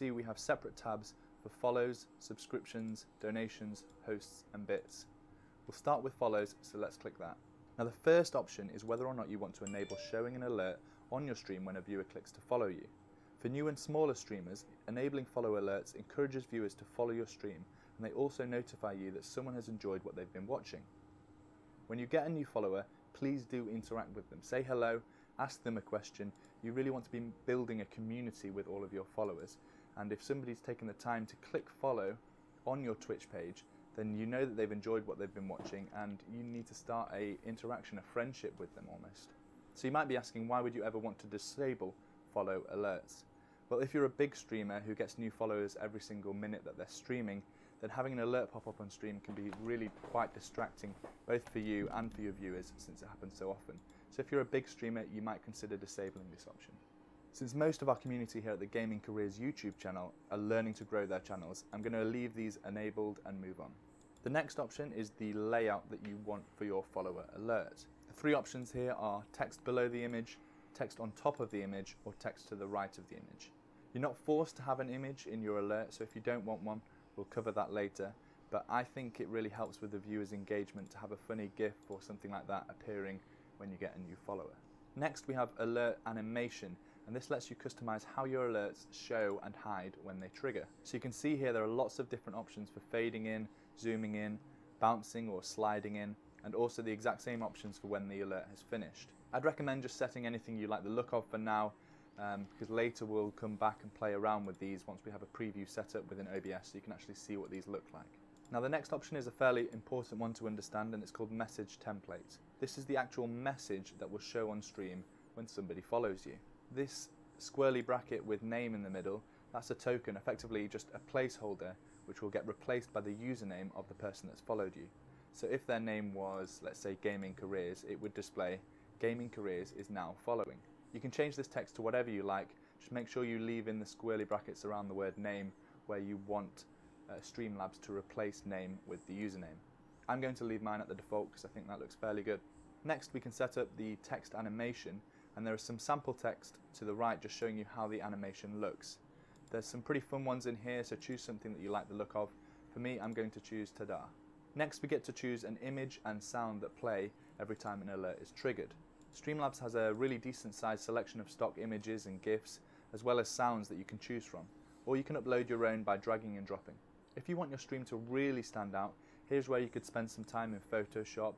see we have separate tabs for follows, subscriptions, donations, hosts and bits. We'll start with follows, so let's click that. Now the first option is whether or not you want to enable showing an alert on your stream when a viewer clicks to follow you. For new and smaller streamers, enabling follow alerts encourages viewers to follow your stream, and they also notify you that someone has enjoyed what they've been watching. When you get a new follower, please do interact with them. Say hello, ask them a question. You really want to be building a community with all of your followers, and if somebody's taken the time to click follow on your Twitch page, then you know that they've enjoyed what they've been watching, and you need to start a interaction, a friendship with them almost. So you might be asking, why would you ever want to disable follow alerts? Well, if you're a big streamer who gets new followers every single minute that they're streaming, then having an alert pop up on stream can be really quite distracting, both for you and for your viewers, since it happens so often. So if you're a big streamer, you might consider disabling this option. Since most of our community here at the Gaming Careers YouTube channel are learning to grow their channels, I'm going to leave these enabled and move on. The next option is the layout that you want for your follower alert. The three options here are text below the image, text on top of the image, or text to the right of the image. You're not forced to have an image in your alert, so if you don't want one, we'll cover that later, but I think it really helps with the viewer's engagement to have a funny GIF or something like that appearing when you get a new follower. Next we have alert animation, and this lets you customize how your alerts show and hide when they trigger. So you can see here there are lots of different options for fading in, zooming in, bouncing or sliding in, and also the exact same options for when the alert has finished. I'd recommend just setting anything you like the look of for now, because later we'll come back and play around with these once we have a preview set up within OBS, so you can actually see what these look like. Now the next option is a fairly important one to understand, and it's called message template. This is the actual message that will show on stream when somebody follows you. This squirrely bracket with name in the middle, that's a token, effectively just a placeholder, which will get replaced by the username of the person that's followed you. So if their name was, let's say, Gaming Careers, it would display Gaming Careers is now following. You can change this text to whatever you like, just make sure you leave in the squirrely brackets around the word name where you want Streamlabs to replace name with the username. I'm going to leave mine at the default because I think that looks fairly good. Next we can set up the text animation, and there is some sample text to the right just showing you how the animation looks. There's some pretty fun ones in here, so choose something that you like the look of. For me, I'm going to choose Tada. Next we get to choose an image and sound that play every time an alert is triggered. Streamlabs has a really decent sized selection of stock images and GIFs, as well as sounds that you can choose from, or you can upload your own by dragging and dropping. If you want your stream to really stand out, here's where you could spend some time in Photoshop,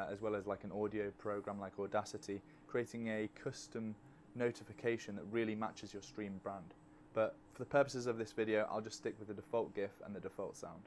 as well as like an audio program like Audacity, creating a custom notification that really matches your stream brand. But for the purposes of this video, I'll just stick with the default GIF and the default sound.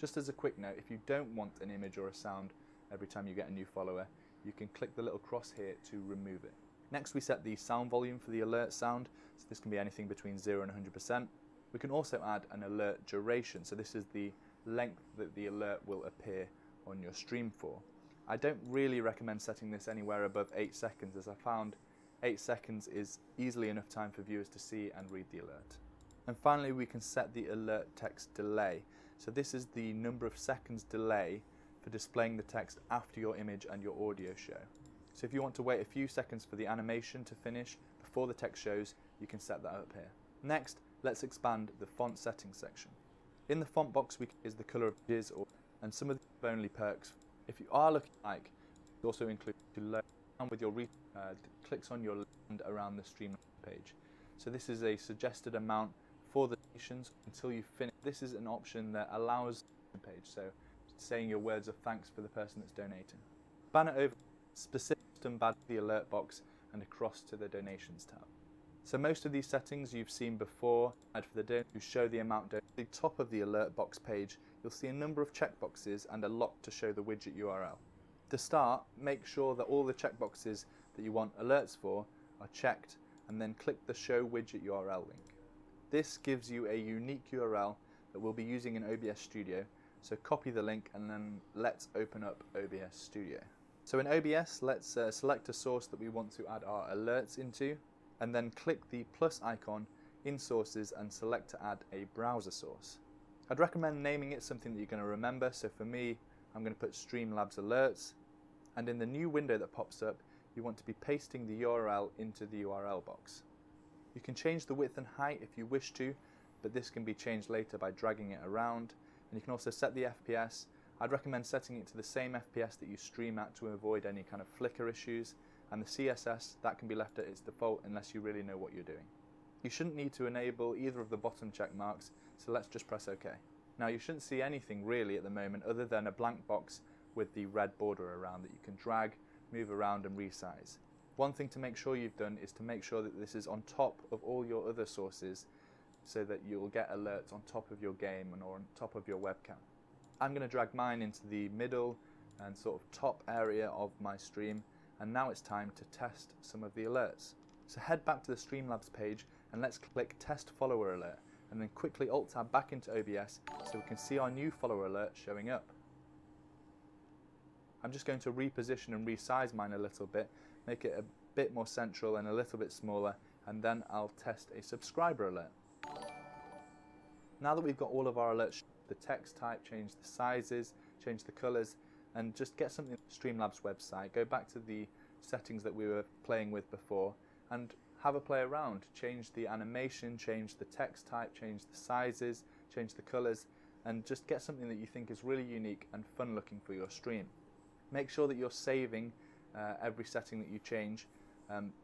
Just as a quick note, if you don't want an image or a sound every time you get a new follower, you can click the little cross here to remove it. Next we set the sound volume for the alert sound, so this can be anything between 0 and 100%. We can also add an alert duration, so this is the length that the alert will appear on your stream for. I don't really recommend setting this anywhere above 8 seconds, as I found 8 seconds is easily enough time for viewers to see and read the alert. And finally we can set the alert text delay, so this is the number of seconds delay for displaying the text after your image and your audio show. So if you want to wait a few seconds for the animation to finish before the text shows, you can set that up here. Next, let's expand the font settings section. In the font box is the colour of pages and some of the only perks. If you are looking like, it also includes to load down with your clicks on your land around the stream page. So this is a suggested amount for the donations until you finish. This is an option that allows the page, so saying your words of thanks for the person that's donating. Banner over specific custom badge the alert box and across to the donations tab. So most of these settings you've seen before. Add for the donor to show the amount donated. At the top of the alert box page, you'll see a number of checkboxes and a lock to show the widget URL. To start, make sure that all the checkboxes that you want alerts for are checked, and then click the show widget URL link. This gives you a unique URL that we'll be using in OBS Studio, so copy the link and then let's open up OBS Studio. So in OBS, let's select a source that we want to add our alerts into, and then click the plus icon in sources and select to add a browser source. I'd recommend naming it something that you're going to remember, so for me I'm going to put Streamlabs Alerts, and in the new window that pops up you want to be pasting the URL into the URL box. You can change the width and height if you wish to, but this can be changed later by dragging it around. And you can also set the FPS. I'd recommend setting it to the same FPS that you stream at to avoid any kind of flicker issues. And the CSS, that can be left at its default unless you really know what you're doing. You shouldn't need to enable either of the bottom check marks, so let's just press OK. Now you shouldn't see anything really at the moment other than a blank box with the red border around that you can drag, move around and resize. One thing to make sure you've done is to make sure that this is on top of all your other sources so that you'll get alerts on top of your game and or on top of your webcam. I'm going to drag mine into the middle and sort of top area of my stream, and now it's time to test some of the alerts. So head back to the Streamlabs page and let's click Test Follower Alert, and then quickly Alt-Tab back into OBS so we can see our new follower alert showing up. I'm just going to reposition and resize mine a little bit, make it a bit more central and a little bit smaller, and then I'll test a subscriber alert. Now that we've got all of our alerts, the text type, change the sizes, change the colors, and just get something Streamlabs website, go back to the settings that we were playing with before and have a play around. Change the animation, change the text type, change the sizes, change the colors, and just get something that you think is really unique and fun looking for your stream. Make sure that you're saving every setting that you change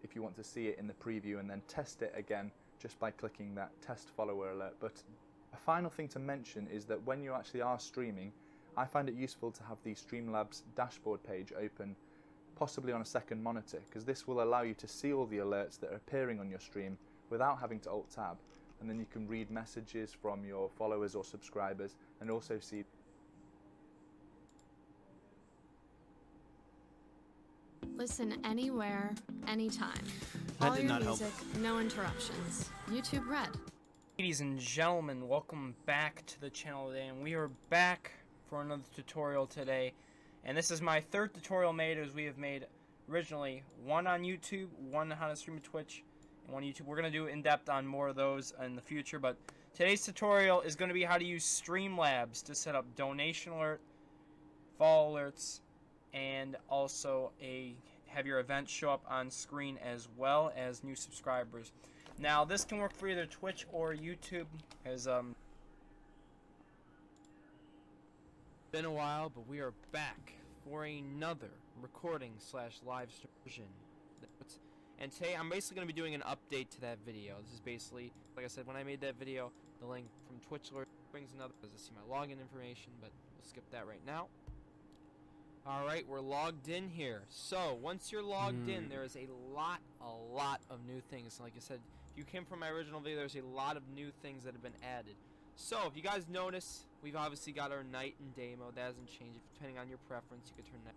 if you want to see it in the preview, and then test it again just by clicking that Test Follower Alert button. A final thing to mention is that when you actually are streaming, I find it useful to have the Streamlabs dashboard page open, possibly on a second monitor, because this will allow you to see all the alerts that are appearing on your stream without having to Alt-Tab, and then you can read messages from your followers or subscribers and also see. Listen anywhere, anytime. That All did your not help. music, no interruptions. YouTube Red. Ladies and gentlemen, welcome back to the channel today, and we are back for another tutorial today. And this is my third tutorial made, as we have made originally one on YouTube, one on how to stream to Twitch, and one on YouTube. We're going to do in-depth on more of those in the future, but today's tutorial is going to be how to use Streamlabs to set up donation alert, fall alerts, and also have your events show up on screen as well as new subscribers. Now this can work for either Twitch or YouTube, as been a while, but we are back for another recording / live stream version. And today I'm basically going to be doing an update to that video. This is basically, like I said, when I made that video, the link from Twitch alert brings another to see my login information, but we'll skip that right now. Alright, we're logged in here. So, once you're logged in, there is a lot of new things. Like I said, if you came from my original video, there's a lot of new things that have been added. So, if you guys notice, we've obviously got our night and day mode. That hasn't changed. Depending on your preference, you could turn that.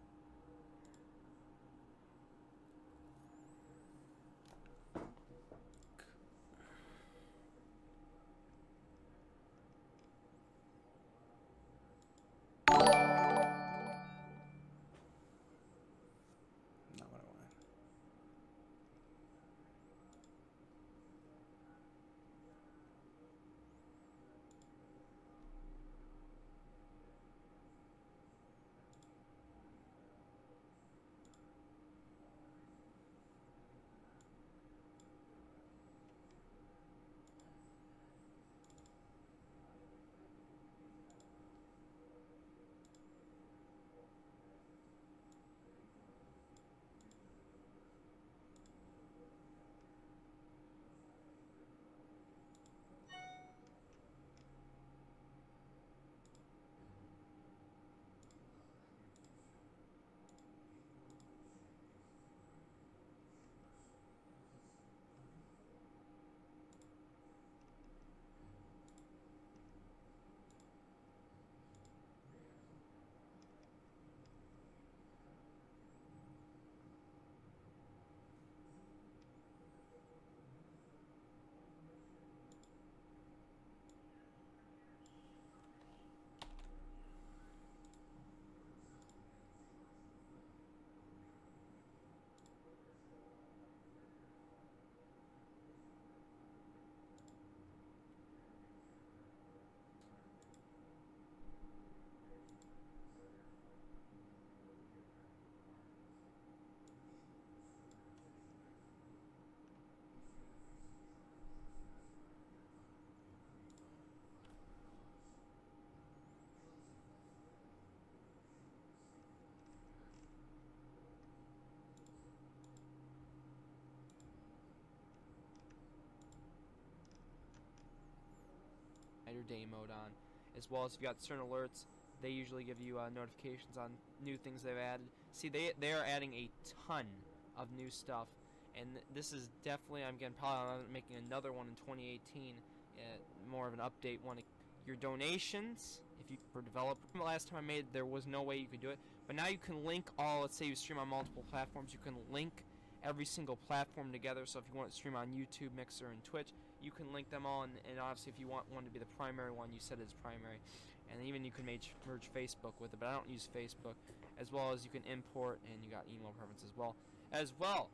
day mode on, as well as if you got certain alerts. They usually give you notifications on new things they've added. See, they are adding a ton of new stuff, and this is definitely, I'm getting probably making another one in 2018, more of an update one. Your donations, if you for developer, last time I made, there was no way you could do it, but now you can link all. Let's say you stream on multiple platforms, you can link every single platform together. So if you want to stream on YouTube, Mixer, and Twitch, you can link them all, and obviously if you want one to be the primary one, you set it as primary. And even you can merge Facebook with it, but I don't use Facebook. As well as you can import, and you got email preference as well. As well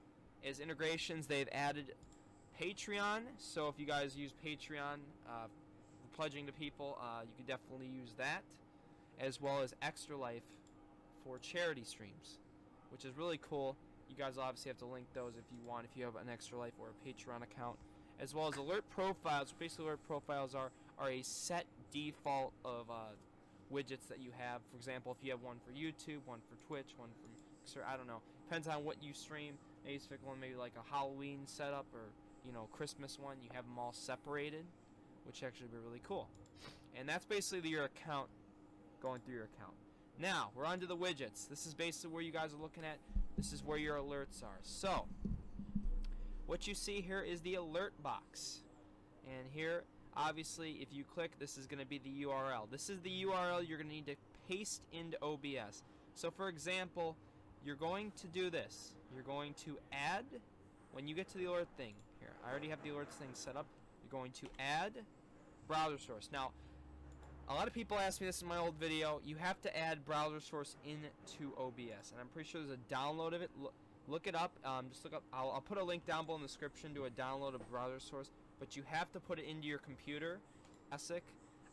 as integrations, they've added Patreon. So if you guys use Patreon for pledging to people, you can definitely use that. As well as Extra Life for charity streams, which is really cool. You guys will obviously have to link those if you want, if you have an Extra Life or a Patreon account. As well as alert profiles. Basically, alert profiles are a set default of widgets that you have. For example, if you have one for YouTube, one for Twitch, one for Mixer, I don't know. Depends on what you stream. Maybe it's one, maybe like a Halloween setup, or Christmas one. You have them all separated, which actually would be really cool. And that's basically your account, going through your account. Now we're on to the widgets. This is basically where you guys are looking at. This is where your alerts are. So what you see here is the alert box, and here, obviously, if you click, this is going to be the URL. This is the URL you're going to need to paste into OBS. So, for example, you're going to do this. You're going to add, when you get to the alert thing, here, I already have the alerts thing set up. You're going to add browser source. Now, a lot of people ask me this in my old video. You have to add browser source into OBS, and I'm pretty sure there's a download of it. Look it up. Just look up. I'll put a link down below in the description to a download of browser source. But you have to put it into your computer. Classic.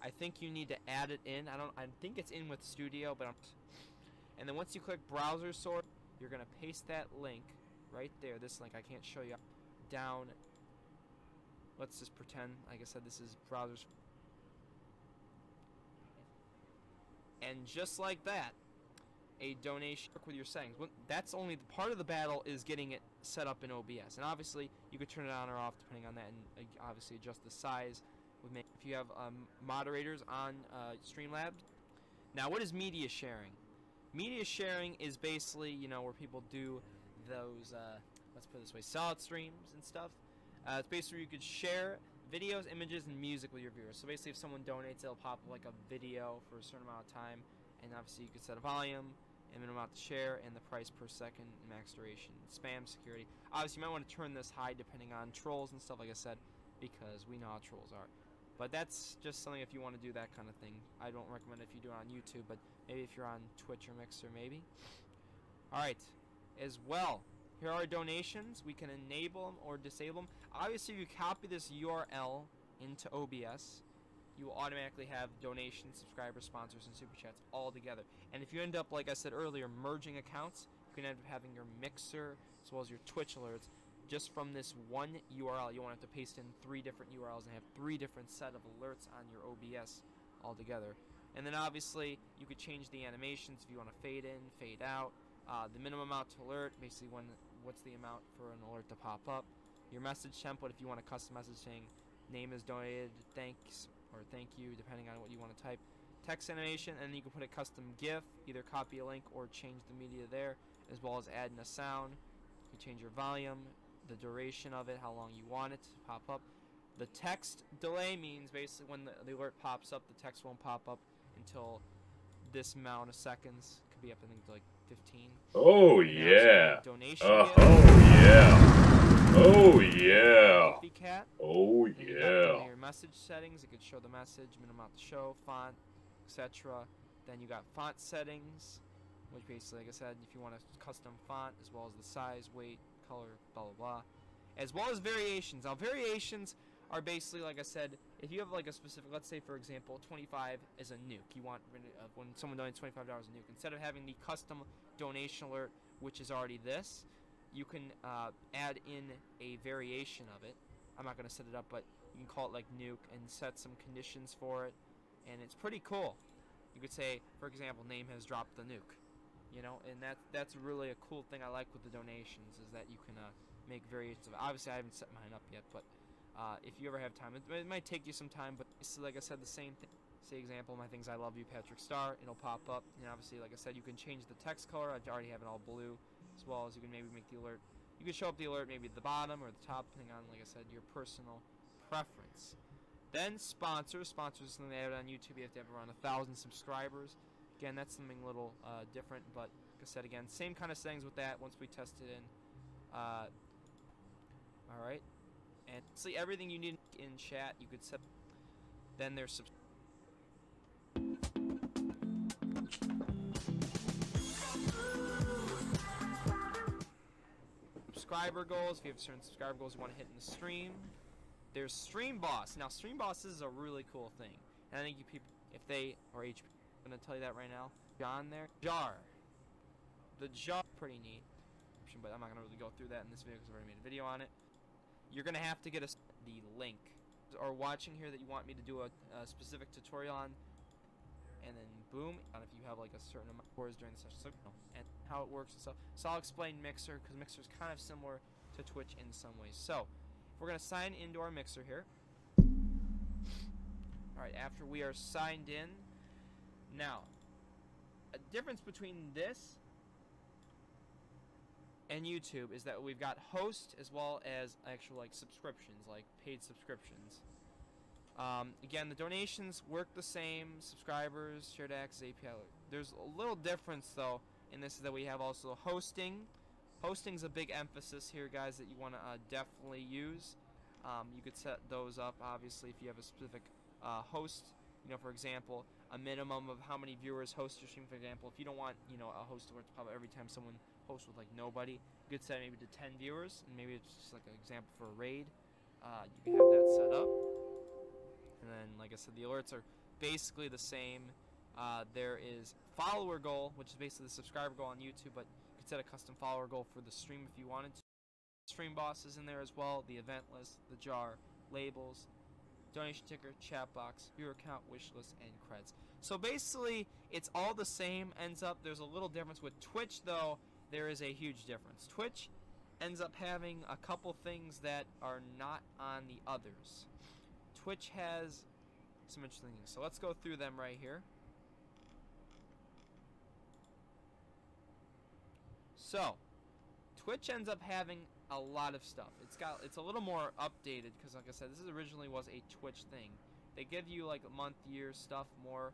I think you need to add it in. I think it's in with Studio, but and then once you click browser source, you're gonna paste that link right there. This link I can't show you down. Let's just pretend, like I said, this is browsers. And just like that, a donation with your settings. That's only the part of the battle, is getting it set up in OBS, and obviously you could turn it on or off depending on that, and obviously adjust the size. If you have moderators on Streamlabs. Now, what is media sharing? Media sharing is basically where people do those let's put it this way, solid streams and stuff. It's basically where you could share videos, images, and music with your viewers. So basically, if someone donates, it'll pop up like a video for a certain amount of time, and obviously you could set a volume, and minimum amount to share, and the price per second, max duration, spam security. Obviously, you might want to turn this high depending on trolls and stuff, like I said, because we know how trolls are. But that's just something if you want to do that kind of thing. I don't recommend it if you do it on YouTube, but maybe if you're on Twitch or Mixer, maybe. Alright, as well, here are donations. We can enable them or disable them. Obviously, if you copy this URL into OBS, you will automatically have donations, subscribers, sponsors, and super chats all together. And if you end up, like I said earlier, merging accounts, you can end up having your Mixer as well as your Twitch alerts just from this one URL. You won't have to paste in 3 different URLs and have 3 different set of alerts on your OBS altogether. And then obviously you could change the animations if you want to fade in, fade out. The minimum amount to alert, basically what's the amount for an alert to pop up. Your message template, if you want a custom message saying name is donated, thanks, or thank you, depending on what you want to type. Text animation, and then you can put a custom GIF, either copy a link or change the media there, as well as adding a sound. You can change your volume, the duration of it, how long you want it to pop up. The text delay means basically when the alert pops up, the text won't pop up until this amount of seconds. Could be up, I think, to like 15. Oh yeah. Donation. Oh yeah. Oh yeah. Cat. Oh And you yeah. got your message settings. It could show the message, minimum amount to show, font, etc. Then you got font settings, which basically, like I said, if you want a custom font, as well as the size, weight, color, blah blah blah, as well as variations. Now, variations are basically, like I said, if you have like a specific, let's say for example, 25 is a nuke. You want when someone donates $25 a nuke, instead of having the custom donation alert, which is already this, you can add in a variation of it. I'm not going to set it up, but you can call it like nuke and set some conditions for it, and it's pretty cool. You could say, for example, name has dropped the nuke, and that's really a cool thing I like with the donations, is that you can make variations of it. Obviously, I haven't set mine up yet, but if you ever have time. It might take you some time, but it's, like I said, the same thing. Say example, my things I love you, Patrick Star. It'll pop up, and obviously, like I said, you can change the text color. I already have it all blue, as well as you can maybe make the alert. You can show up the alert maybe at the bottom or the top, depending on, like I said, your personal preference. Then sponsors. Sponsors is something they have on YouTube. You have to have around 1,000 subscribers. Again, that's something a little different, but like I said, again, same kind of settings with that once we test it in. Alright. And see everything you need in chat, you could set. Then there's subscriber goals. If you have certain subscriber goals you want to hit in the stream. There's Stream Boss. Now, Stream Boss is a really cool thing. And I think you people, if they, or HP, I'm going to tell you that right now. John there. Jar. The jar, pretty neat. But I'm not going to really go through that in this video because I've already made a video on it. You're going to have to get the link. Or watching here that you want me to do a specific tutorial on. And then boom. And if you have like a certain amount of hours during the session. So, and how it works and stuff. So I'll explain Mixer because Mixer is kind of similar to Twitch in some ways. So, we're going to sign into our Mixer here. Alright, after we are signed in, now, a difference between this and YouTube is that we've got host as well as actual like subscriptions, like paid subscriptions. Again, the donations work the same, subscribers, shared access, API. There's a little difference though in this is that we have also hosting. Hosting's a big emphasis here, guys, that you want to definitely use. You could set those up, obviously, if you have a specific host. You know, for example, a minimum of how many viewers host your stream, for example. If you don't want, you know, a host to pop up every time someone hosts with, like, nobody, you could set maybe to 10 viewers, and maybe it's just, like, an example for a raid. You can have that set up. And then, like I said, the alerts are basically the same. There is follower goal, which is basically the subscriber goal on YouTube, but set a custom follower goal for the stream if you wanted to. Stream Boss is in there as well, the event list, the jar, labels, donation ticker, chat box, viewer count, wish list, and creds. So basically, it's all the same, ends up, there's a little difference. With Twitch, though, there is a huge difference. Twitch ends up having a couple things that are not on the others. Twitch has some interesting things, so let's go through them right here. So, Twitch ends up having a lot of stuff. It's a little more updated because, like I said, this originally was a Twitch thing. They give you like month, year stuff more.